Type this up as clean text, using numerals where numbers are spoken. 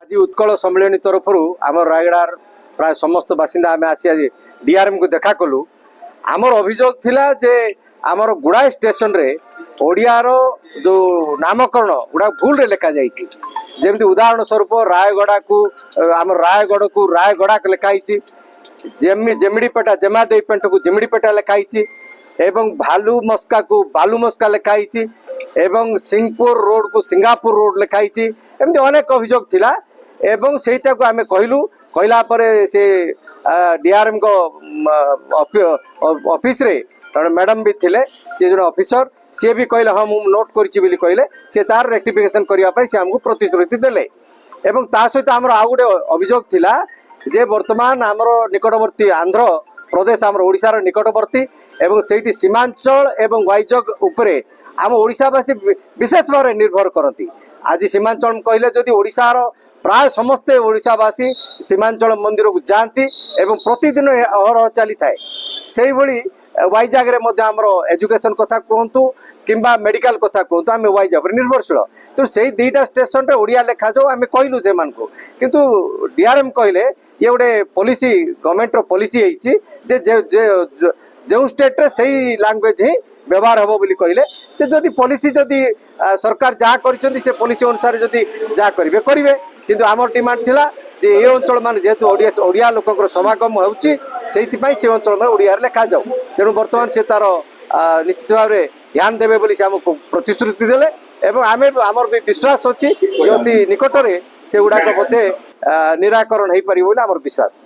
आज उत्कल सम्मेलन तरफ आम रायगड़ार प्राय समस्त बासिंदा आम आसी आज डीआरएम को देखा कलु। आमर अभियोग थिला जे आमर गुड़ाए स्टेशन रे ओडियार जो नामकरण गुड़ा भूल रे लेखा जाइछि। जेमती उदाहरण स्वरूप रायगड़ा को आम रायगढ़ को रायगड़ा लिखाई, जेमिड़ीपेटा जेमादेवी पेंट को जेमिड़ीपेटा लिखाई, एवं भालू मस्का को बालू मस्का लिखाई, एवं सिंहपुर रोड को सिंगापुर रोड लिखाई। एमती अनेक अभियोग थिला एवं सेटा को आमे कहलु। कहला परे से डीआरएम को ऑफिस रे मैडम भी थिले, सी जो ऑफिसर सी भी कहले हाँ मु नोट करिछि बोली कहले, से तार रेक्टिफिकेशन करिया पई से हमको प्रतिश्रुति देले। एवं ता सहित हमर आ गुटे अभियोग थिला जे वर्तमान हमर निकटवर्ती आंध्र प्रदेश हमर ओडिसा रो निकटवर्ती एवं सेठी सीमांचल एवं वाइजग उपरे आम ओडिसावासी विशेष भाव निर्भर करती। आज सीमांचल कहले जदि ओडिसार प्राय समस्ते ओडिसावासी सीमांचल मंदिर को जाती एवं प्रतिदिन अहरह चली थाए। से भली वाइजाग रे मध्य हमर एजुकेशन कथा कहतु किंबा मेडिकल कथा कहतु आम वाइजाग निर्भरशील। तो से दुईटा स्टेशन रे ओडिया लेखा जो आम कहलु से मानकु, किंतु डीआरएम कहले ये गोटे पॉलिसी गवर्नमेंट रो पॉलिसी है जे जो स्टेट रे सही लैंग्वेज ही व्यवहार हम बोली कहले। से जदि पॉलिसी जदि सरकार जहाँ कर से पॉलिसी अनुसार जदि जहाँ करेंगे करेंगे, किंतु आमर डिमांड थिला जे ये अंचल मान जेहेतु ओडिया लोक समागम होउची से अंचल में ओडिया लेखा जाऊ। तेणु बर्तमान से तार निश्चित भाव में ध्यान देवे बोली से आमको प्रतिश्रुति देले एवं आमे आमर भी विश्वास अच्छी जदि निकट में से गुड़ाक बोधे निराकरण हो पार बोली आमर विश्वास।